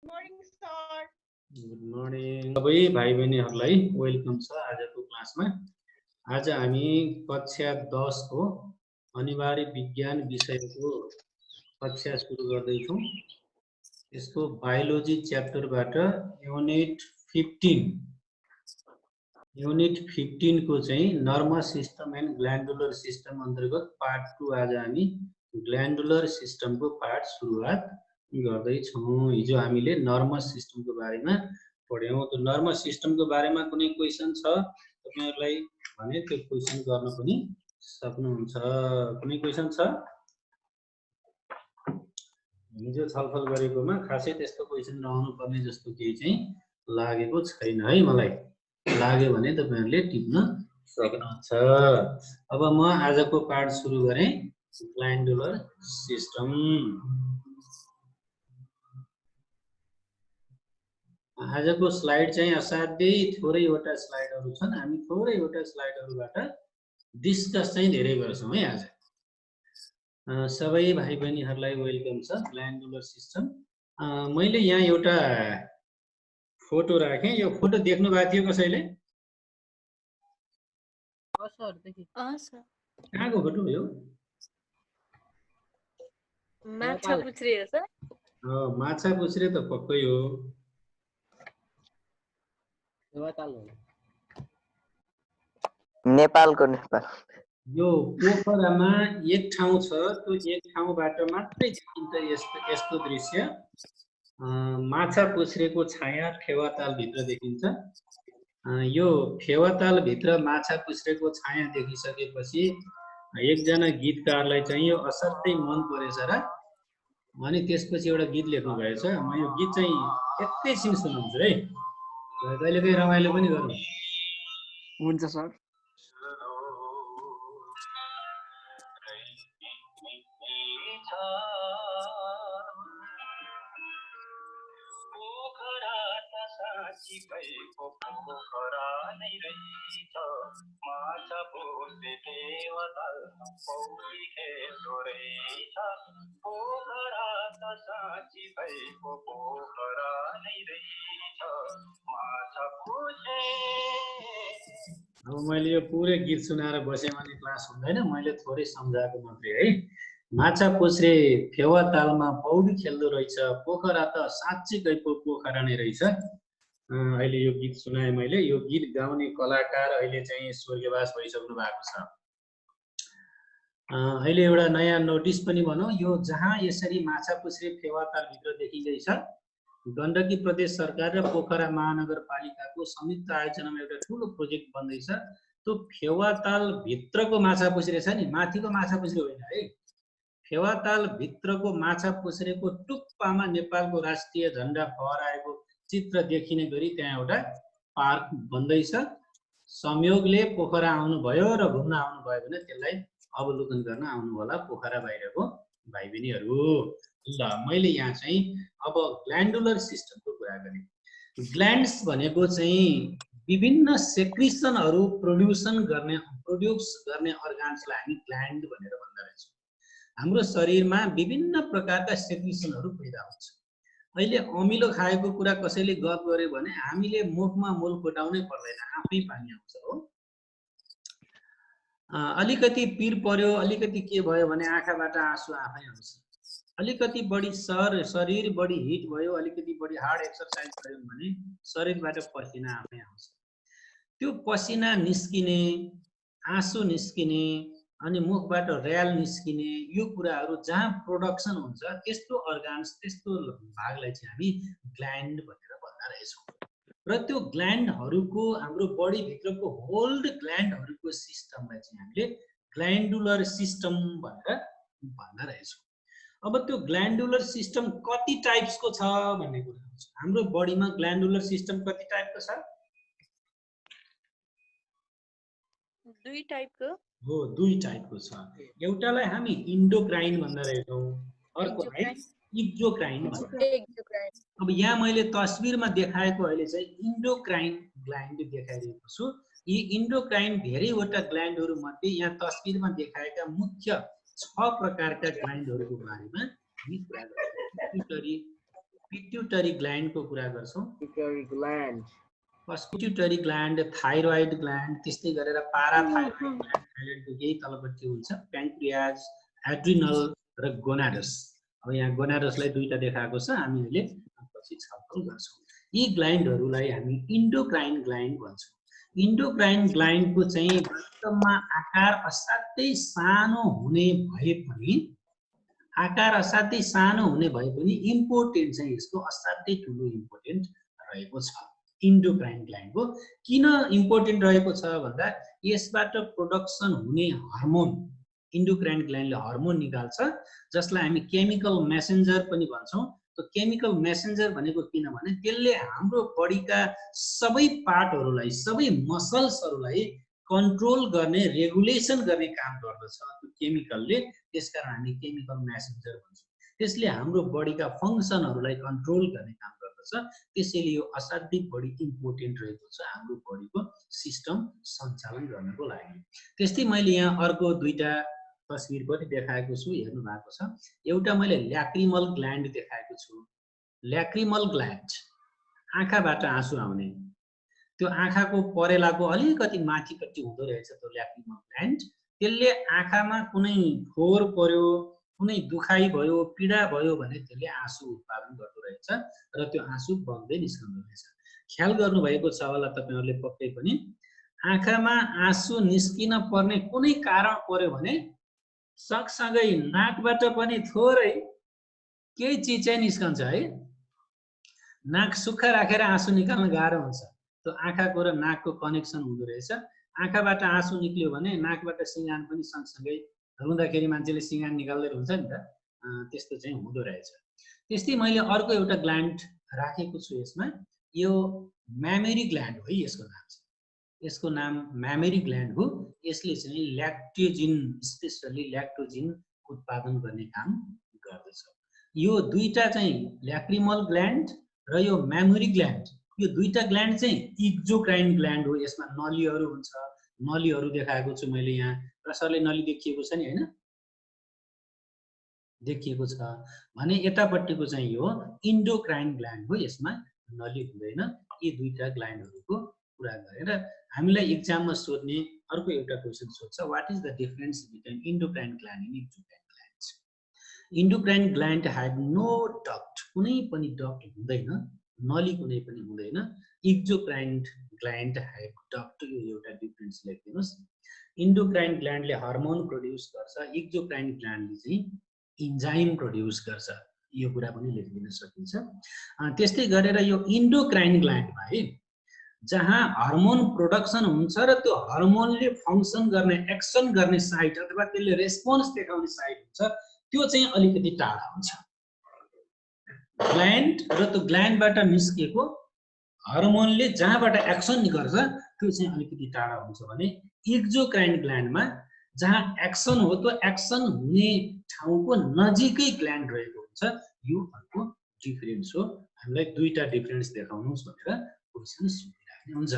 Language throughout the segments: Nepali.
Morning sir. गुड मर्निङ सबै भाइ बहिनीहरूलाई वेलकम छ आजको क्लासमा। आज हामी कक्षा 10 को अनिवार्य विज्ञान विषयको कक्षा सुरु गर्दैछौँ। यसको बायोलोजी च्याप्टरबाट युनिट 15 को चाहिँ nervous system and glandular system अन्तर्गत पार्ट 2 आज हामी ग्ल्यान्डुलर सिस्टमको पार्ट सुरुवात गर्दैछौँ। हिजो हामीले नर्भस सिस्टमको बारेमा पढ्यौँ। त्यो नर्भस सिस्टमको बारेमा कुनै क्वेसन छ तपाईहरुलाई भने त्यो क्वेसन गर्न पनि सक्नुहुन्छ। कुनै क्वेसन छ? हिजो छलफल गरेकोमा खासै त्यस्तो क्वेसन नआउनु पर्ने जस्तो केही चाहिँ लागेको छैन है मलाई। लाग्यो भने तपाईहरुले टिप्न सक्नुहुन्छ। अब म आजको पार्ट सुरु गरे ग्ल्यान्डुलर सिस्टम। आजको स्लाइड चाहिँ असाध्यै थोरैवटा स्लाइडहरु छन्। हामी थोरैवटा स्लाइडहरुबाट डिस्कस चाहिँ धेरै गर्छौं है आज। सबै भाइ बहिनीहरुलाई वेलकम छ ग्ल्यान्डुलर सिस्टम। मैले यहाँ एउटा फोटो राखेँ। यो फोटो देख्नु भएको थियो कसैले? सर देखि सर कहाँको फोटो हो यो? माछा पुछ्रे हो सर। माछा पुछ्रे त पक्कै हो। नेपालको यो पोखरामा एक ठाउँ छ। त्यो एक ठाउँबाट मात्रै देखिन्छ यस्तो दृश्य। माछा पुछ्रेको छाया फेवाताल भित्र देखिन्छ। यो फेवाताल भित्र माछा पुछ्रेको छाया देखिसकेपछि एकजना गीतकारलाई चाहिँ यो असाध्यै मन परेछ र अनि त्यसपछि एउटा गीत लेख्नु भएछ। म यो गीत चाहिँ एकैछिन सुनाउँछु है। कहिलेकाहीँ रमाइलो पनि गरौँ। हुन्छ सर। साँची भएको पोखरा नै रहेछ माछा पुछ्रे फेवाताल पौडी खेल्दो रहेछ पोखरा त साँची भएको पोखरा नै रहेछ माछा पुछ्रे। अब मैले यो पुरै गीत सुनाएर बसेँ भने क्लास हुँदैन। मैले थोरै सम्झाएको मात्रै है। माछा पुछ्रे फेवातालमा पौडी खेल्दो रहेछ पोखरा त साँच्चीकैको पोखरा नै रहेछ। अहिले यो गीत सुनाएँ मैले। यो गीत गाउने कलाकार अहिले चाहिँ स्वर्गवास भइसक्नु भएको छ। अहिले एउटा नयाँ नोटिस पनि भनौँ। यो जहाँ यसरी माछा पुछ्रे फेवाताल भित्र देखिँदैछ गण्डकी प्रदेश सरकार र पोखरा महानगरपालिकाको संयुक्त आयोजनामा एउटा ठुलो प्रोजेक्ट बन्दैछ। त्यो फेवाताल भित्रको माछा पुछ्रे छ नि, माथिको माछा पुछ्रे होइन है। फेवाताल भित्रको माछा पुछ्रेको टुप्पामा नेपालको राष्ट्रिय झण्डा फहराएको चित्र देखिने गरी त्यहाँ एउटा पार्क बन्दैछ। संयोगले पोखरा आउनुभयो र घुम्न आउनुभयो भने त्यसलाई अवलोकन गर्न आउनु होला पोखरा बाहिरको भाइ बहिनीहरु। ल मैले यहाँ चाहिँ अब ग्ल्यान्डुलर सिस्टमको कुरा गरेँ। ग्ल्यान्ड्स भनेको चाहिँ विभिन्न सेक्रिसनहरु प्रोड्युस गर्ने अर्गान्सलाई हामी ग्ल्यान्ड भनेर भन्दो रहेछौँ। हाम्रो शरीरमा विभिन्न प्रकारका सेक्रिसनहरु पैदा हुन्छ। अहिले अमिलो खाएको कुरा कसैले गफ गर्यो भने हामीले मुखमा मोल कोटाउनै पर्दैन, आफै पानी आउँछ हो। अलिकति पिर पर्यो, अलिकति के भयो भने आँखाबाट आँसु आफै आउँछ। अलिकति बढी शरीर बढी हिट भयो, अलिकति बढी हार्ड एक्सरसाइज गर्यो भने शरीरबाट पसिना आफै आउँछ। त्यो पसिना निस्किने, आँसु निस्किने अनि मुखबाट र्याल निस्किने यो कुराहरु जहाँ प्रोडक्सन हुन्छ त्यस्तो अर्गान्स त्यस्तो भागलाई चाहिँ हामी ग्ल्यान्ड भनेर भन्दा रहेछौँ। र त्यो ग्ल्यान्डहरुको हाम्रो बडी भित्रको होल्ड ग्ल्यान्डहरुको सिस्टमलाई चाहिँ हामीले ग्ल्यान्डुलर सिस्टम भनेर भन्दा रहेछौँ। अब त्यो ग्ल्यान्डुलर सिस्टम कति टाइप्सको छ भन्ने कुरा हुन्छ। हाम्रो बडीमा ग्ल्यान्डुलर सिस्टम कति टाइपको छ? दुई टाइपको हो, दुई टाइपको छ। एउटालाई हामी इन्डोक्राइन भन्न रहेछौँ, अर्कोलाई एक्जोक्राइन भन्छ। अब यहाँ मैले तस्बिरमा देखाएको अहिले चाहिँ इन्डोक्राइन ग्ल्यान्ड देखाइरहेको छु। यी इन्डोक्राइन धेरैवटा ग्ल्यान्डहरु मध्ये यहाँ तस्बिरमा देखाएका मुख्य 6 प्रकारका ग्ल्यान्डहरुको बारेमा हामी कुरा गर्छौँ। पिट्युटरी, पिट्युटरी ग्ल्यान्डको कुरा गर्छौँ। Pituitary gland, pituitary gland, thyroid gland, त्यस्तै गरेर पाराथाइरोइड ग्ल्यान्ड, थाइरोइडको केही तलपट्टि हुन्छ, प्याङ्क्रियाज, एड्रिनल र गोनाडस। अब यहाँ गोनाडसलाई दुईटा देखाएको छ, हामी अहिले पछि छलफल गर्छौँ। यी ग्ल्यान्डहरूलाई हामी इन्डोक्राइन ग्ल्यान्ड भन्छौँ। इन्डोक्राइन ग्ल्यान्डको चाहिँ वास्तवमा आकार असाध्यै सानो हुने भए पनि इम्पोर्टेन्ट चाहिँ यसको असाध्यै ठुलो इम्पोर्टेन्ट रहेको छ। इन्डोक्राइन ग्ल्यान्डको किन इम्पोर्टेन्ट रहेको छ भन्दा यसबाट प्रोडक्सन हुने हर्मोन, इन्डोक्राइन ग्ल्यान्डले हर्मोन निकाल्छ जसलाई हामी केमिकल मेसेन्जर पनि भन्छौँ। त्यो केमिकल मेसेन्जर भनेको किनभने त्यसले हाम्रो बडीका सबै पार्टहरूलाई, सबै मसल्सहरूलाई कन्ट्रोल गर्ने, रेगुलेसन गर्ने काम गर्दछ त्यो केमिकलले। त्यसकारण हामी केमिकल मेसेन्जर भन्छौँ। त्यसले हाम्रो बडीका फङ्सनहरूलाई कन्ट्रोल गर्ने काम गर्दछ। त्यसैले यो असाध्यै बढी इम्पोर्टेन्ट रहेको छ हाम्रो बडीको सिस्टम सञ्चालन गर्नको लागि। त्यस्तै मैले यहाँ अर्को दुईटा तस्बिर पनि देखाएको छु, हेर्नु भएको छ। एउटा मैले ल्याक्रिमल ग्ल्यान्ड देखाएको छु। ल्याक्रिमल ग्ल्यान्ड आँखाबाट आँसु आउने, त्यो आँखाको परेलाको अलिकति माथिपट्टि हुँदो रहेछ त्यो ल्याक्रिमल ग्ल्यान्ड। त्यसले आँखामा कुनै फोहोर पर्यो, कुनै दुखाइ भयो, पीडा भयो भने त्यसले आँसु उत्पादन गर्दो रहेछ र त्यो आँसु बग्दै निस्कँदो रहेछ। ख्याल गर्नुभएको छ होला तपाईहरुले पक्कै पनि, आँखामा आँसु निस्किन पर्ने कुनै कारण पर्यो भने सँगसँगै नाकबाट पनि थोरै केही चिज चाहिँ निस्कन्छ है। नाक सुक्खा राखेर आँसु निकाल्न गाह्रो हुन्छ। त्यो आँखाको र नाकको कनेक्सन हुँदो रहेछ। आँखाबाट आँसु निक्ल्यो भने नाकबाट सिँगान पनि सँगसँगै, रुँदाखेरि मान्छेले सिँगान निकाल्दै हुन्छ नि त, त्यस्तो चाहिँ हुँदो रहेछ। त्यस्तै मैले अर्को एउटा ग्ल्यान्ड राखेको छु यसमा, यो म्यामेरी ग्ल्यान्ड हो। यसको नाम चाहिँ, यसको नाम म्यामेरी ग्ल्यान्ड हो। यसले चाहिँ ल्याक्टोजिन, स्पेशली ल्याक्टोजिन उत्पादन गर्ने काम गर्दछ। यो दुईटा चाहिँ ल्याक्रिमल ग्ल्यान्ड र यो म्यामेरी ग्ल्यान्ड, यो दुईटा ग्ल्यान्ड चाहिँ एक्जोक्राइन ग्ल्यान्ड हो। यसमा नलीहरू हुन्छ, नलीहरू देखाएको छु मैले यहाँ। प्रशरले नली देखिएको छ नि हैन, देखिएको छ भने यतापट्टिको चाहिँ यो इन्डोक्राइन ग्ल्यान्ड हो। यसमा नली हुँदैन। यी दुईटा ग्ल्यान्डहरूको कुरा गरेर हामीलाई एक्जाममा सोध्ने अर्को एउटा क्वेशन सोध्छ, what is the difference between endocrine gland and exocrine gland. Endocrine gland had no duct, कुनै पनि डक्ट हुँदैन, नली कुनै पनि हुँदैन। एक्जोक्राइन ग्ल्यान्ड हैड डक्ट, यो एउटा डिफरेन्स लेख्दिनुस्। इन्डोक्राइन ग्ल्यान्डले हार्मोन प्रोड्युस गर्छ, एक्जोक्राइन ग्ल्यान्डले चाहिँ इन्जाइम प्रोड्युस गर्छ। यो कुरा पनि लेखिदिन सकिन्छ। त्यस्तै गरेर यो इन्डोक्राइन ग्ल्यान्डमा है, जहाँ हार्मोन प्रोडक्सन हुन्छ र त्यो हार्मोनले फङ्सन गर्ने, एक्सन गर्ने साइट अथवा त्यसले रेस्पोन्स देखाउने साइट हुन्छ, त्यो चाहिँ अलिकति टाढा हुन्छ। ग्ल्यान्ड र त्यो ग्ल्यान्डबाट निस्केको हार्मोनले जहाँबाट एक्सन गर्छ त्यो चाहिँ अलिकति टाढा हुन्छ भने एक्जोक्राइन ग्ल्यान्डमा जहाँ एक्सन हो त्यो एक्सन हुने ठाउँको नजिकै ग्ल्यान्ड रहेको हुन्छ। यो अर्को डिफरेन्स हो। हामीलाई दुईटा डिफरेन्स देखाउनुहोस् भनेर क्वेशन सोधिराख्ने हुन्छ।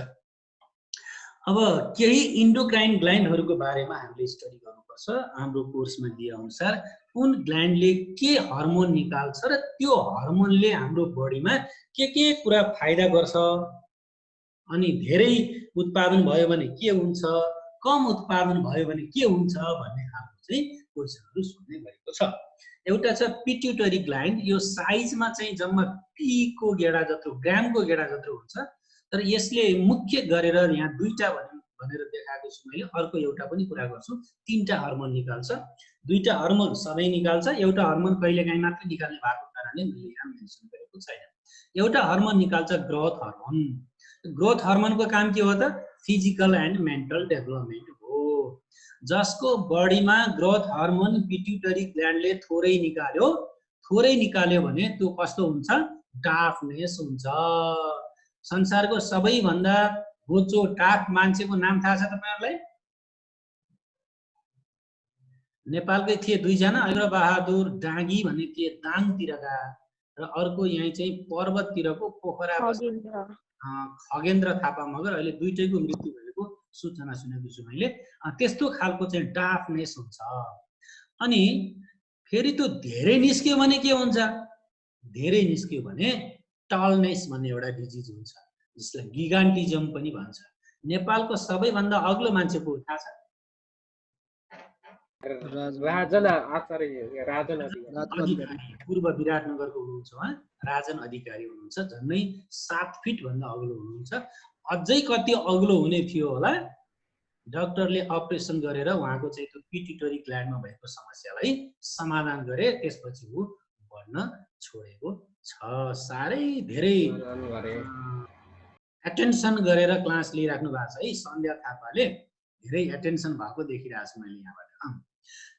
अब केही इन्डोक्राइन ग्ल्यान्डहरूको बारेमा हामीले स्टडी गर्नुपर्छ। हाम्रो कोर्समा दिए अनुसार कुन ग्ल्यान्डले के हार्मोन निकाल्छ र त्यो हार्मोनले हाम्रो बडीमा के कुरा फाइदा गर्छ, अनि धेरै उत्पादन भयो भने के हुन्छ, कम उत्पादन भयो भने के हुन्छ भन्ने खालको चाहिँ क्वेशनहरू सोध्ने गरेको छ। एउटा छ पिट्युटरी ग्ल्यान्ड। यो साइजमा चाहिँ जम्मा पीको गेडा जत्रो, ग्रामको गेडा जत्रो हुन्छ, तर यसले मुख्य गरेर यहाँ दुईटा भनेर देखाएको छु मैले। अर्को एउटा पनि कुरा गर्छु, तीनटा हार्मोन निकाल्छ। दुईटा हार्मोन सधैँ निकाल्छ, एउटा हार्मोन कहिलेकाहीँ मात्र निकाल्ने भएको कारणले मैले यहाँ मेन्सन गरेको छैन। एउटा हार्मोन निकाल्छ ग्रोथ हार्मोन। ग्रोथ हार्मोनको काम के हो त? फिजिकल एन्ड मेन्टल डेभलपमेन्ट हो। जसको बडीमा ग्रोथ हार्मोन पिट्युटरी ग्ल्यान्डले थोरै निकाल्यो भने त्यो कस्तो हुन्छ? डाफनेस हुन्छ। संसारको सबैभन्दा होचो टाफ मान्छेको नाम थाहा छ तपाईहरुलाई? नेपालकै थिए दुईजना, अग्रबहादुर डाँगी भन्ने थिए दाङतिरका, र अर्को यही चाहिँ पर्वततिरको पोखरा खगेन्द्र थापा मगर। अहिले दुईटैको मृत्यु भएको सूचना सुनेको छु मैले। त्यस्तो खालको चाहिँ डाफनेस हुन्छ। अनि फेरि त्यो धेरै निस्क्यो भने के हुन्छ? धेरै निस्क्यो भने टलनेस भन्ने एउटा डिजिज हुन्छ, जसलाई गिगान्टिजम पनि भन्छ। नेपालको सबैभन्दा अग्लो मान्छे को थाहा छ? राजन आचार्य, राजन अधिकारी, पूर्व विराटनगरको हुनुहुन्छ उहाँ, राजन अधिकारी हुनुहुन्छ। झन्डै 7 फिट भन्दा अग्लो हुनुहुन्छ। अझै कति अग्लो हुने थियो होला, डाक्टरले अपरेसन गरेर उहाँको चाहिँ त्यो पिट्युटरी ग्ल्यान्डमा भएको समस्यालाई समाधान गरे, त्यसपछि ऊ बढ्न छोडेको छ। साह्रै धेरै एटेन्सन गरेर क्लास लिइराख्नु भएको छ है सन्ध्या थापाले, धेरै एटेन्सन भएको देखिरहेको छु मैले यहाँबाट।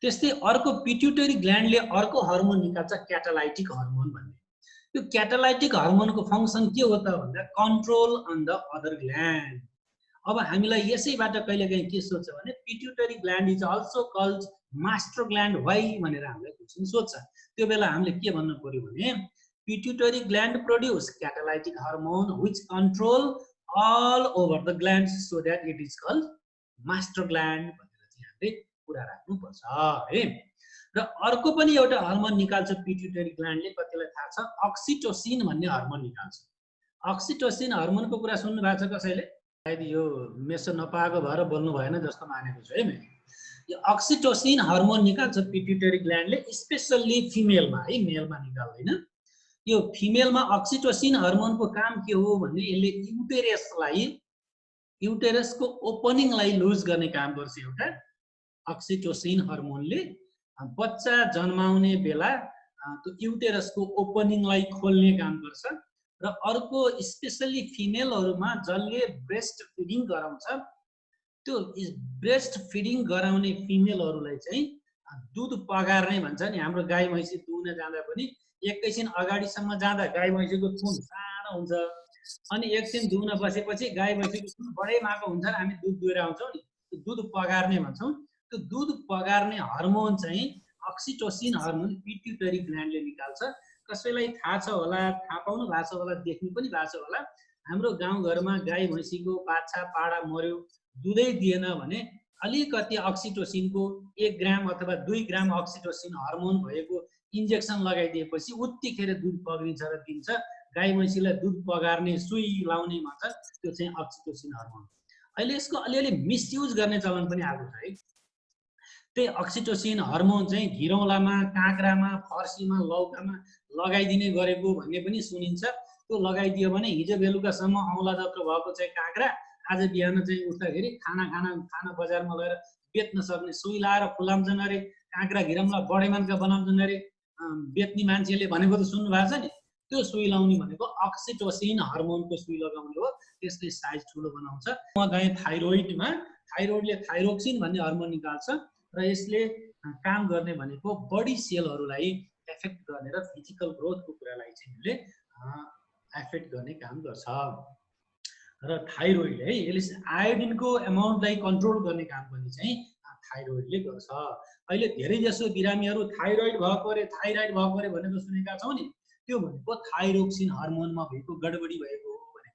त्यस्तै अर्को पिट्युटरी ग्ल्यान्डले अर्को हर्मोन निकाल्छ, क्याटालाइटिक हर्मोन भन्ने। यो क्याटालाइटिक हर्मोनको फङ्सन के हो त भन्दा control on the other gland. अब हामीलाई यसैबाट कहिलेकाहीँ के सोध्छ भने pituitary gland is also called master gland why भनेर हामीलाई क्वेसन सोध्छ। त्यो बेला हामीले के भन्नु पर्यो भने pituitary gland produce catalytic hormone which control all over the gland so that it is called master gland भनेर चाहिँ हामीले कुरा राख्नुपर्छ है। र अर्को पनि एउटा हर्मोन निकाल्छ पिट्युटरी ग्ल्यान्डले, कतिलाई थाहा छ? अक्सिटोसिन भन्ने हर्मोन निकाल्छ। अक्सिटोसिन हर्मोनको कुरा सुन्नु भएको छ कसैले? सायद यो मेसो नपाएको भएर बोल्नु भएन जस्तो मानेको छु है मैले। यो अक्सिटोसिन हर्मोन निकाल्छ पिट्युटरी ग्ल्यान्डले, स्पेसल्ली फिमेलमा है, मेलमा निकाल्दैन। यो फिमेलमा अक्सिटोसिन हर्मोनको काम के हो भने यसले युटेरसको ओपनिङलाई लुज गर्ने काम गर्छ। एउटा अक्सिटोसिन हर्मोनले बच्चा जन्माउने बेला त्यो युटेरसको ओपनिङलाई खोल्ने काम गर्छ। र अर्को स्पेसल्ली फिमेलहरुमा जसले ब्रेस्ट फिडिङ गराउँछ, त्यो ब्रेस्ट फिडिङ गराउने फिमेलहरुलाई चाहिँ दुध पगार्ने भन्छ नि। हाम्रो गाई भैँसी दुहुन जाँदा पनि एकैछिन अगाडिसम्म जाँदा गाई भैँसीको थुन सानो हुन्छ, अनि एकछिन दुहुन बसेपछि गाई भैँसीको थुन बढै माको हुन्छ र हामी दुध दुहेर आउँछौँ नि, त्यो दुध पगार्ने भन्छौँ। त्यो दुध पगार्ने हर्मोन चाहिँ अक्सिटोसिन हर्मोन पिट्युटरी ग्ल्यान्डले निकाल्छ। कसैलाई थाहा छ होला, थाहा पाउनु भएको छ होला, देख्नु पनि भएको छ होला, हाम्रो गाउँघरमा गाई भैँसीको बाछा पाडा मर्यो, दुधै दिएन भने अलिकति अक्सिटोसिनको 1 ग्राम अथवा 2 ग्राम अक्सिटोसिन हर्मोन भएको इन्जेक्सन लगाइदिएपछि उत्तिखेर दुध पग्लिन्छ र दिन्छ। गाई भैँसीलाई दुध पगार्ने सुई लाउने भन्छ, त्यो चाहिँ अक्सिटोसिन हर्मोन। अहिले यसको अलिअलि मिसयुज गर्ने चलन पनि आएको छ है। त्यही अक्सिटोसिन हर्मोन चाहिँ घिरौलामा, काँक्रामा, फर्सीमा, लौकामा लगाइदिने गरेको भन्ने पनि सुनिन्छ। त्यो लगाइदियो भने हिजो बेलुकासम्म औँला जत्रो भएको चाहिँ काँक्रा आज बिहान चाहिँ उठ्दाखेरि खाना बजारमा लगेर बेच्न सक्ने, सुई लाएर फुलाउँछन् अरे, काँक्रा घिरौला बढेमानका बनाउँछन् अरे बेच्ने मान्छेले भनेको त सुन्नु भएको छ नि। त्यो सुई लाउने भनेको अक्सिटोसिन हर्मोनको सुई लगाउने हो, त्यसले साइज ठुलो बनाउँछ। म गएँ थाइरोइडमा, थाइरोइडले थाइरोक्सिन भन्ने हर्मोन निकाल्छ र यसले काम गर्ने भनेको बडी सेलहरूलाई एफेक्ट गर्ने र फिजिकल ग्रोथको कुरालाई चाहिँ यसले एफेक्ट गर्ने काम गर्छ। र थाइरोइड है, यसले आयोडिनको एमाउन्टलाई कन्ट्रोल गर्ने काम पनि चाहिँ थाइरोइडले गर्छ। अहिले धेरै जसो बिरामीहरू थाइरोइड भएको अरे, थाइरोइड भएको अरे भनेको सुनेका छौँ नि, त्यो भनेको थाइरोक्सिन हर्मोनमा भएको गडबडी भएको हो भने।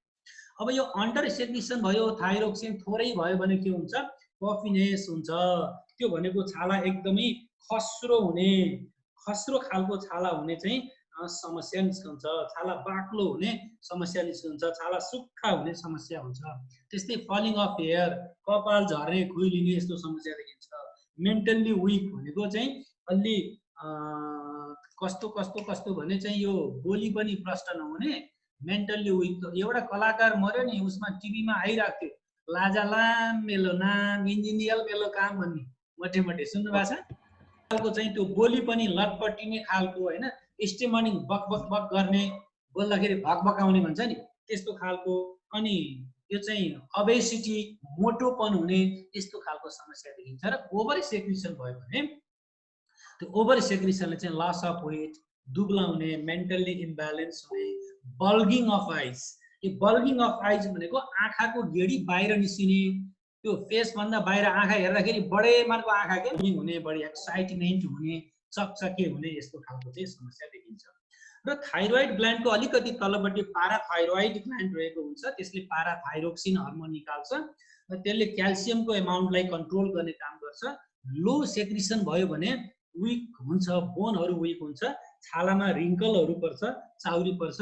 अब यो अन्डर सेक्रिसन भयो, थाइरोक्सिन थोरै भयो भने के हुन्छ? पफिनेस हुन्छ। त्यो भनेको छाला एकदमै खस्रो हुने, खस्रो खालको छाला हुने चाहिँ समस्या निस्कन्छ। छाला बाक्लो हुने समस्या निस्कन्छ, छाला सुक्खा हुने समस्या हुन्छ। त्यस्तै फलिङ अफ हेयर, कपाल झर्ने, खुइलिने यस्तो समस्या देखिन्छ। मेन्टल्ली विक भनेको चाहिँ अलि कस्तो भने चाहिँ यो बोली पनि प्रष्ट नहुने, मेन्टल्ली विक। एउटा कलाकार मर्यो नि, उसमा टिभीमा आइरहेको थियो, लाजालाम मेलो नाम इन्जिनियर मेलो काम भन्ने, मटे सुन्नु भएको छ? खालको चाहिँ त्यो बोली पनि लटपटिने खालको होइन, स्टेमनिङ बक बक बक गर्ने, बोल्दाखेरि भकभकाउने भन्छ नि त्यस्तो खालको। अनि यो चाहिँ ओबेसिटी, मोटोपन हुने यस्तो खालको समस्या देखिन्छ। र ओभर सेक्रिसन भयो भने त्यो ओभर सेक्रिसनले चाहिँ लस अफ वेट, दुब्लाउने, मेन्टल्ली इम्ब्यालेन्स हुने, बल्गिङ अफ आइज। यो बल्गिङ अफ आइज भनेको आँखाको गेडी बाहिर निस्किने, त्यो फेस भन्दा बाहिर आँखा हेर्दाखेरि बडे मानको आँखा के हुने, बढी एक्साइटमेन्ट हुने, चकचके हुने, यस्तो खालको चाहिँ समस्या देखिन्छ। र थाइरोइड ग्ल्यान्डको अलिकति तलपट्टि पाराथाइरोइड ग्ल्यान्ड रहेको हुन्छ, त्यसले पाराथाइरोक्सिन हर्मोन निकाल्छ र त्यसले क्याल्सियमको एमाउन्टलाई कन्ट्रोल गर्ने काम गर्छ। लो सेक्रिसन भयो भने विक हुन्छ, बोनहरू विक हुन्छ, छालामा रिङ्कलहरू पर्छ, चाउरी पर्छ।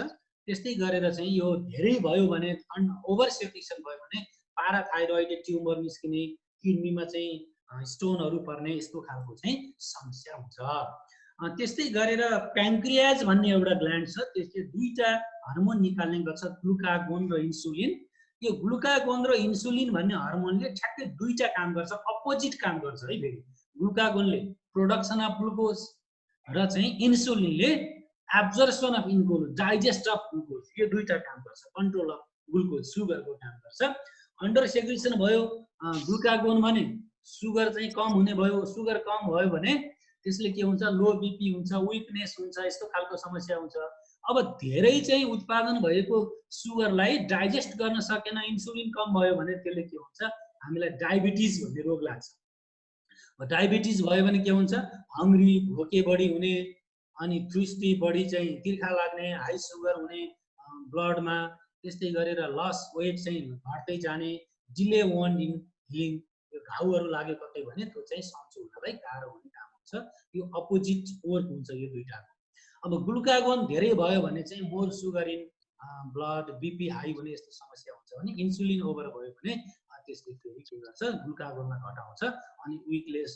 त्यस्तै गरेर चाहिँ यो धेरै भयो भने, ओभर सेक्रिसन भयो भने पाराथाइरोइड ट्युमर निस्किने, किडनीमा चाहिँ स्टोनहरू पर्ने, यस्तो खालको चाहिँ समस्या हुन्छ। त्यस्तै गरेर प्याङ्क्रियाज भन्ने एउटा ग्ल्यान्ड छ, त्यसले दुईटा हर्मोन निकाल्ने गर्छ, ग्लुकागोन र इन्सुलिन। यो ग्लुकागोन र इन्सुलिन भन्ने हर्मोनले ठ्याक्कै दुईटा काम गर्छ, अपोजिट काम गर्छ है। फेरि ग्लुकागोनले प्रोडक्सन अफ ग्लुकोज र चाहिँ इन्सुलिनले एब्जर्प्सन अफ इन्कोज, डाइजेस्ट अफ ग्लुकोज, यो दुईटा काम गर्छ, कन्ट्रोल अफ ग्लुकोज, सुगरको काम गर्छ। अन्डर सेक्रिसन भयो ग्लुकागोन भने सुगर चाहिँ कम हुने भयो, सुगर कम भयो भने त्यसले के हुन्छ, लो बिपी हुन्छ, विकनेस हुन्छ, यस्तो खालको समस्या हुन्छ। अब धेरै चाहिँ उत्पादन भएको सुगरलाई डाइजेस्ट गर्न सकेन, इन्सुलिन कम भयो भने त्यसले के हुन्छ, हामीलाई डायबिटिज भन्ने रोग लाग्छ। डायबिटिज भयो भने के हुन्छ, हङ्ग्री, भोके बढी हुने, अनि दृष्टि बढी चाहिँ तिर्खा लाग्ने, हाई सुगर हुने ब्लडमा, त्यस्तै गरेर लस वेट चाहिँ घट्दै जाने, डिले वन्ड इन हिलिङ, यो घाउहरू लाग्यो कतै भने त्यो चाहिँ सन्चो हुनलाई गाह्रो हुने काम हुन्छ। यो अपोजिट वर्क हुन्छ यो दुईटाको। अब ग्लुकागोन धेरै भयो भने चाहिँ more sugar in blood, BP high हुने यस्तो समस्या हुन्छ भने, इन्सुलिन ओभर भयो भने त्यसले फेरि के गर्छ, ग्लुकागोनमा घटाउँछ, अनि विकनेस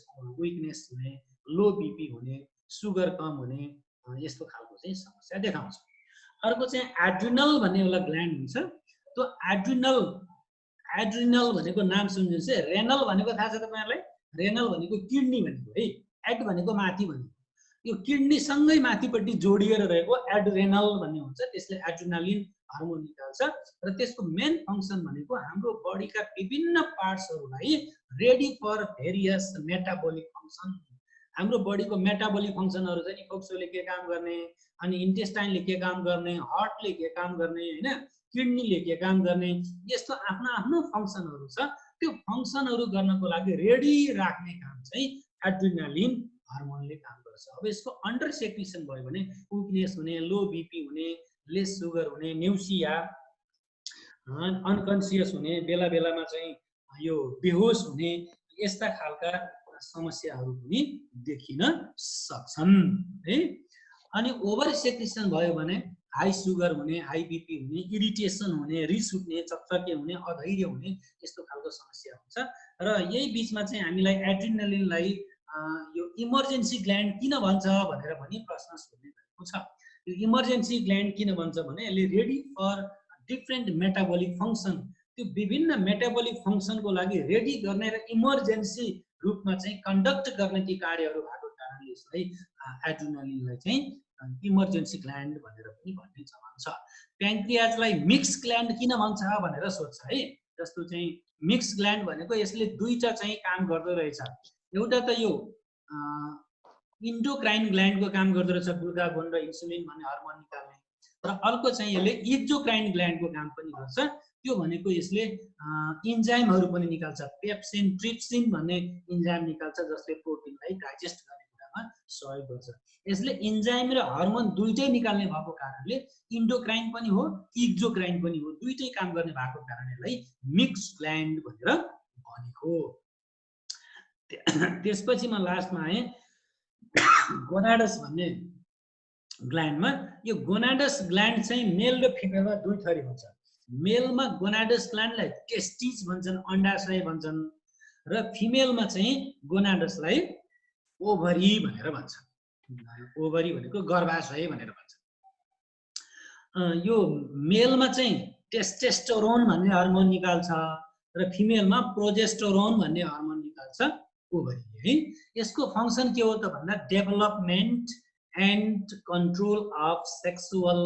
हुने, लो बिपी हुने, सुगर कम हुने, यस्तो खालको चाहिँ समस्या देखाउँछ। अर्को चाहिँ एड्रिनल भन्ने एउटा ग्ल्यान्ड हुन्छ। त्यो एड्रिनल भनेको नाम सुन्नुहुन्छ, रेनल भनेको थाहा छ तपाईँहरूलाई? रेनल भनेको किडनी भनेको है, एड भनेको माथि भनेको, यो किडनीसँगै माथिपट्टि जोडिएर रहेको एड्रेनल भन्ने हुन्छ। त्यसले एड्रिनालिन हार्मोन निकाल्छ र त्यसको मेन फङ्सन भनेको हाम्रो बडीका विभिन्न पार्ट्सहरूलाई ready for various metabolic function. हाम्रो बडीको मेटाबोलिक फङ्सनहरू चाहिँ फोक्सोले के काम गर्ने, अनि इन्टेस्टाइनले के काम गर्ने, हार्टले के काम गर्ने, होइन, किडनीले के काम गर्ने, यस्तो आफ्नो आफ्नो फङ्सनहरू छ। त्यो फङ्सनहरू गर्नको लागि रेडी राख्ने काम चाहिँ एड्रिनालिन हार्मोनले काम गर्छ। अब यसको अन्डर सेक्रिसन भयो भने विकनेस हुने, लो बिपी हुने, लेस सुगर हुने, न्युसिया, अनकन्सियस हुने, बेला बेलामा चाहिँ यो बेहोस हुने, यस्ता खालका समस्याहरू पनि देखिन सक्छन् है। अनि ओभर सेक्रिसन भयो भने हाई सुगर हुने, हाई बिपी हुने, इरिटेसन हुने, रिस उठ्ने, चकचके हुने, अधैर्य हुने, यस्तो खालको समस्या हुन्छ। र यही बिचमा चाहिँ हामीलाई एड्रिनालिनलाई यो इमर्जेन्सी ग्ल्यान्ड किन भन्छ भनेर पनि प्रश्न सोध्ने भएको छ। यो इमर्जेन्सी ग्ल्यान्ड किन भन्छ भने यसले ready for different metabolic function, त्यो विभिन्न मेटाबोलिक फङ्सनको लागि रेडी गर्ने र इमर्जेन्सी रूपमा चाहिँ कन्डक्ट गर्ने ती कार्यहरू भएको कारणले यसलाई एड्रिनालिनलाई चाहिँ इमर्जेन्सी ग्ल्यान्ड भनेर पनि भन्ने चलन छ। प्याङ्क्रियाजलाई मिक्स ग्ल्यान्ड किन भन्छ भनेर सोध्छ है। जस्तो चाहिँ मिक्स ग्ल्यान्ड भनेको यसले दुईटा चाहिँ काम गर्दो रहेछ। एउटा त यो इन्डोक्राइन ग्ल्यान्डको काम गर्दो रहेछ, ग्लुकागोन र इन्सुलिन भन्ने हर्मोन निकाल्ने, र अर्को चाहिँ यसले एक्जोक्राइन ग्ल्यान्डको काम पनि गर्छ। त्यो भनेको यसले इन्जाइमहरू पनि निकाल्छ, पेप्सिन, ट्रिप्सिन भन्ने इन्जाइम निकाल्छ जसले प्रोटिनलाई डाइजेस्ट गर्ने कुरामा सहयोग गर्छ। यसले इन्जाइम र हर्मोन दुईटै निकाल्ने भएको कारणले इन्डोक्राइन पनि हो, एक्जोक्राइन पनि हो, दुईटै काम गर्ने भएको कारण यसलाई मिक्स ग्ल्यान्ड भनेर भनेको। त्यसपछि म लास्टमा आएँ गोनाडस भन्ने ग्ल्यान्डमा। यो गोनाडस ग्ल्यान्ड चाहिँ मेल र फिमेलमा दुई थरी हुन्छ। मेलमा गोनाडस ग्ल्यान्डलाई टेस्टिज भन्छन्, अण्डाशय भन्छन्, र फिमेलमा चाहिँ गोनाडसलाई ओभरी भनेर भन्छ। ओभरी भनेको गर्भाशय भनेर भन्छ। यो मेलमा चाहिँ टेस्टेस्टोरोन भन्ने हर्मोन निकाल्छ र फिमेलमा प्रोजेस्टेरोन भन्ने हर्मोन निकाल्छ ओभरीले है। यसको फङ्सन के हो त भन्दा development and control of sexual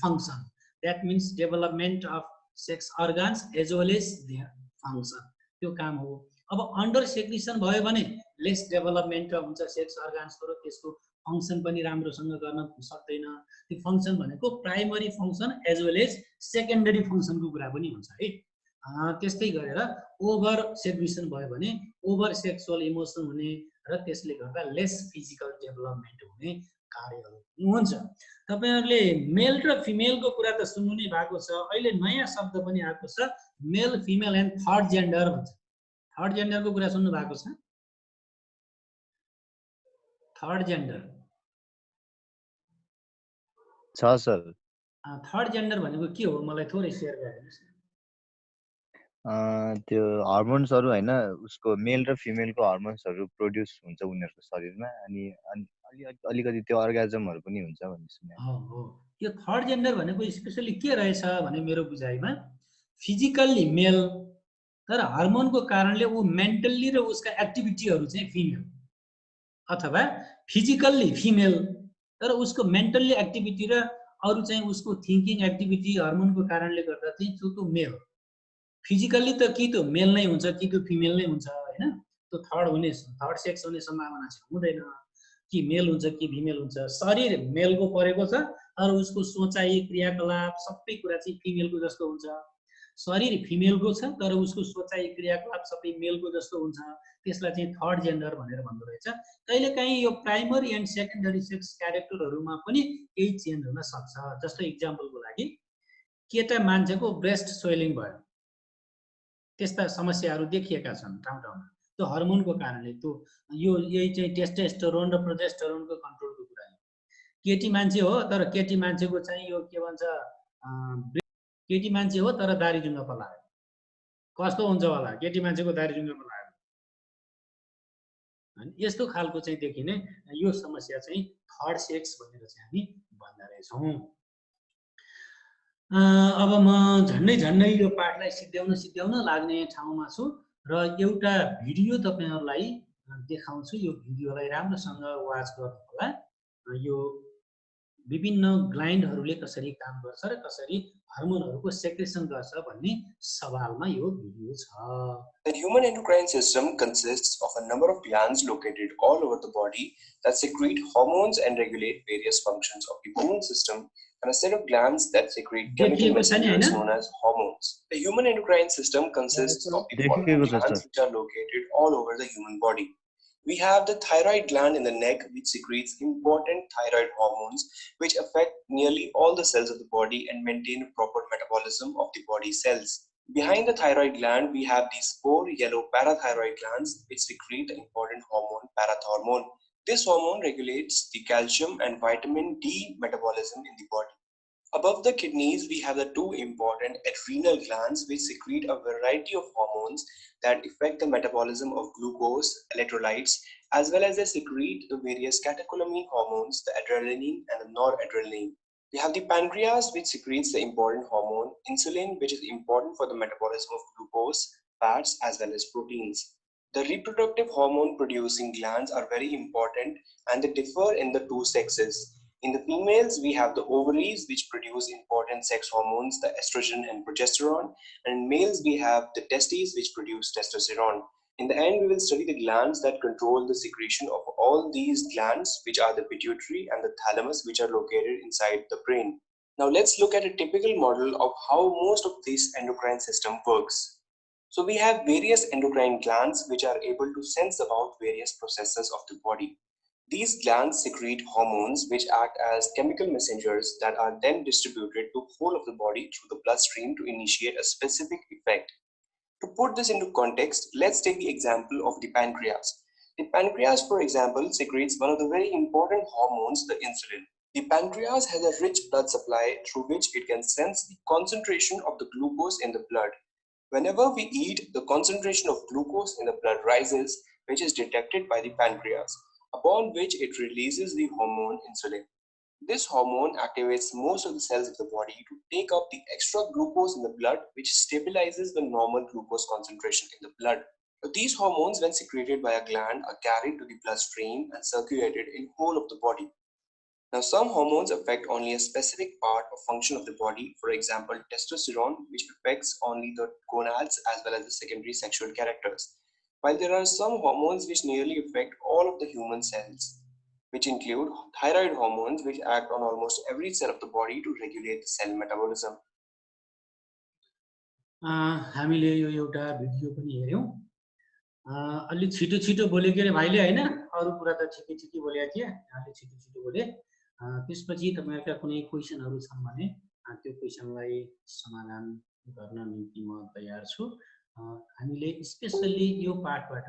function, that means development of sex organs as well as their function, त्यो काम हो। अब अन्डर सेक्रिसन भयो भने लेस डेभलपमेन्ट हुन्छ सेक्स अर्गान्सको, र त्यसको फङ्सन पनि राम्रोसँग गर्न सक्दैन। त्यो फङ्सन भनेको primary function as well as secondary फङ्सनको कुरा पनि हुन्छ है। त्यस्तै गरेर ओभर सेक्रिसन भयो भने ओभर सेक्सुअल इमोसन हुने र त्यसले गर्दा लेस फिजिकल डेभलपमेन्ट हुने कार्यहरू हुन्छ। तपाईहरुले मेल र फिमेलको कुरा त सुन्नु नै भएको छ। अहिले नयाँ शब्द पनि आएको छ, male female and third gender भन्छ। थर्ड जेन्डरको कुरा सुन्नु भएको छ? थर्ड जेन्डर छ सर। थर्ड जेन्डर भनेको के हो मलाई थोरै सेयर गरिदिनुहोस् न। त्यो हर्मोन्सहरू होइन, उसको मेल र फिमेलको हर्मोन्सहरू प्रोड्युस हुन्छ उनीहरूको शरीरमा, अनि अलिकति त्यो अर्गाजमहरू पनि हुन्छ भन्ने सुने। हो यो थर्ड जेन्डर भनेको स्पेसली के रहेछ भने मेरो बुझाइमा फिजिकल्ली मेल तर हार्मोनको कारणले ऊ मेन्टल्ली र उसका एक्टिभिटीहरू चाहिँ फिमेल, अथवा फिजिकल्ली फिमेल तर उसको मेन्टल्ली एक्टिभिटी र अरू चाहिँ उसको थिङ्किङ एक्टिभिटी हार्मोनको कारणले गर्दा चाहिँ त्यो मेल। फिजिकल्ली त कि त्यो मेल नै हुन्छ कि त्यो फिमेल नै हुन्छ होइन, त्यो थर्ड सेक्स हुने सम्भावना चाहिँ हुँदैन। कि मेल हुन्छ कि फिमेल हुन्छ। शरीर मेलको परेको छ तर उसको सोचाइ क्रियाकलाप सबै कुरा चाहिँ फिमेलको जस्तो हुन्छ। शरीर फिमेलको छ तर उसको सोचाइ क्रियाकलाप सबै मेलको जस्तो हुन्छ। त्यसलाई चाहिँ थर्ड जेन्डर भनेर भन्दो रहेछ। कहिलेकाहीँ यो प्राइमरी एन्ड सेकेन्डरी सेक्स क्यारेक्टरहरूमा पनि केही चेन्ज हुन सक्छ। जस्तो इक्जाम्पलको लागि केटा मान्छेको ब्रेस्ट स्वेलिङ भयो, त्यस्ता समस्याहरू देखिएका छन् ठाउँ ठाउँमा। त्यो हर्मोनको कारणले त्यो यही चाहिँ टेस्टोस्टेरोन र प्रोजेस्टेरोनको कन्ट्रोलको कुरा हो। केटी मान्छे हो तर केटी मान्छेको चाहिँ यो के भन्छ केटी मान्छे हो तर दारी जुङ्गा पलायो, कस्तो हुन्छ होला केटी मान्छेको दारी जुङ्गा पलायो। अनि यस्तो खालको चाहिँ देखिने यो समस्या चाहिँ थर्ड सेक्स भनेर चाहिँ हामी भन्दा रहेछौँ। अब म झन्डै यो पाठलाई सिद्ध्याउन लाग्ने ठाउँमा छु र एउटा भिडियो तपाईहरुलाई देखाउँछु। यो भिडियोलाई राम्रोसँग वाच गर्नु होला। यो विभिन्न ग्ल्यान्डहरूले कसरी काम गर्छ र कसरी हार्मोनहरूको सेक्रेसन गर्छ भन्ने सवालमा यो भिडियो छ। The human endocrine system consists of a number of glands located all over the body that secrete hormones and regulate various functions of the immune system, and a set of glands that secrete chemical messengers known as hormones. The human endocrine system consists of the following glands which are located all over the human body. We have the thyroid gland in the neck, which secretes important thyroid hormones which affect nearly all the cells of the body and maintain proper metabolism of the body cells. Behind the thyroid gland, we have these 4 yellow parathyroid glands which secrete the important hormone parathormone. This hormone regulates the calcium and vitamin D metabolism in the body. Above the kidneys, we have the 2 important adrenal glands which secrete a variety of hormones that affect the metabolism of glucose, electrolytes, as well as they secrete the various catecholamine hormones, the adrenaline and the noradrenaline. We have the pancreas, which secretes the important hormone insulin, which is important for the metabolism of glucose, fats, as well as proteins. The reproductive hormone producing glands are very important and they differ in the 2 sexes. In the females, we have the ovaries, which produce important sex hormones, the estrogen and progesterone. And in males, we have the testes, which produce testosterone. In the end, we will study the glands that control the secretion of all these glands, which are the pituitary and the thalamus, which are located inside the brain. Now let's look at a typical model of how most of this endocrine system works. So we have various endocrine glands which are able to sense about various processes of the body. These glands secrete hormones which act as chemical messengers that are then distributed to the whole of the body through the bloodstream to initiate a specific effect. To put this into context, let's take the example of the pancreas. The pancreas, for example, secretes one of the very important hormones, the insulin. The pancreas has a rich blood supply through which it can sense the concentration of the glucose in the blood. Whenever we eat, the concentration of glucose in the blood rises, which is detected by the pancreas, upon which it releases the hormone insulin. This hormone activates most of the cells of the body to take up the extra glucose in the blood, which stabilizes the normal glucose concentration in the blood. So these hormones, when secreted by a gland, are carried to the bloodstream and circulated in whole of the body. Now, some hormones affect only a specific part or function of the body. For example, testosterone, which affects only the gonads as well as the secondary sexual characters. While there are some hormones which nearly affect all of the human cells, which include thyroid hormones, which act on almost every cell of the body to regulate the cell metabolism. हामीले यो एउटा भिडियो पनि हेर्यौं। अलि छिटो बोलेको रे भाइले हैन, अरु कुरा त ठिकै बोलेका थिए, अलि छिटो बोले। त्यसपछि तपाईहरुका कुनै क्वेशनहरु छन् भने त्यो क्वेशनलाई समाधान गर्न निम्ति म तयार छु। हामीले स्पेशली यो पाठबाट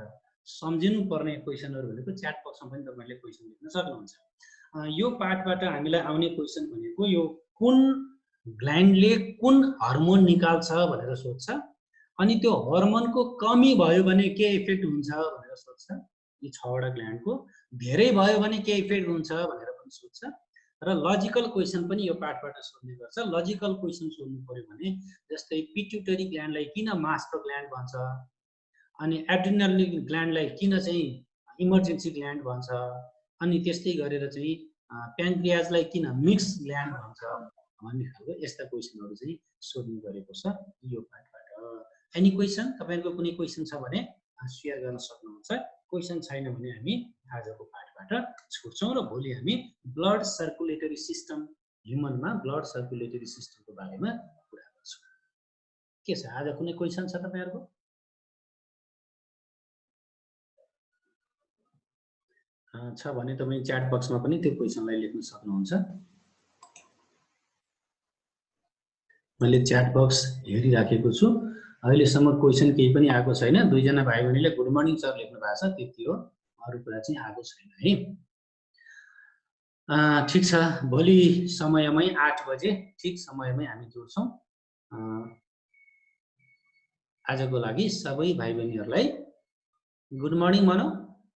सम्झिनु पर्ने क्वेशनहरु भनेको च्याट बक्समा पनि तपाईहरुले क्वेशन लेख्न सक्नुहुन्छ। यो पार्टबाट हामीलाई आउने क्वेसन भनेको यो कुन ग्ल्यान्डले कुन हर्मोन निकाल्छ भनेर सोध्छ, अनि त्यो हर्मोनको कमी भयो भने के इफेक्ट हुन्छ भनेर सोध्छ। यी 6 वटा ग्ल्यान्डको धेरै भयो भने के इफेक्ट हुन्छ भनेर पनि सोध्छ। र लजिकल क्वेसन पनि यो पार्टबाट सोध्ने गर्छ। लजिकल क्वेसन सोध्नु पर्यो भने जस्तै पिट्युटरी ग्ल्यान्डलाई किन मास्टर ग्ल्यान्ड भन्छ, अनि एड्रिनल ग्ल्यान्डलाई किन चाहिँ इमर्जेन्सी ग्ल्यान्ड भन्छ, अनि त्यस्तै गरेर चाहिँ प्यान्क्रियाजलाई किन मिक्स ग्ल्यान्ड भन्छ भन्ने खालको यस्ता क्वेसनहरू चाहिँ सोध्ने गरेको छ यो पार्टबाट। एनी क्वेसन, तपाईहरुको कुनै क्वेसन छ भने शेयर गर्न सक्नुहुन्छ। क्वेसन छैन भने हामी आजको पार्टबाट छुट्छौँ र भोलि हामी ब्लड सर्कुलेटरी सिस्टम, ह्युमनमा ब्लड सर्कुलेटरी सिस्टमको बारेमा कुरा गर्छौँ। के छ, आज कुनै क्वेसन छ तपाईहरुको? छ भने तपाईँ च्याट बक्समा पनि त्यो क्वेसनलाई लेख्न सक्नुहुन्छ। मैले च्याट बक्स हेरिराखेको छु, अहिलेसम्म क्वेसन केही पनि आएको छैन। 2 जना भाइ बहिनीले गुड मर्निङ सर लेख्नु भएको छ, त्यति हो, अरु कुरा चाहिँ आएको छैन है। ठीक छ, भोलि समयमै 8 बजे ठीक समयमै हामी जोड्छौँ। आजको लागि सबै भाइ बहिनीहरूलाई गुड मर्निङ भनौँ।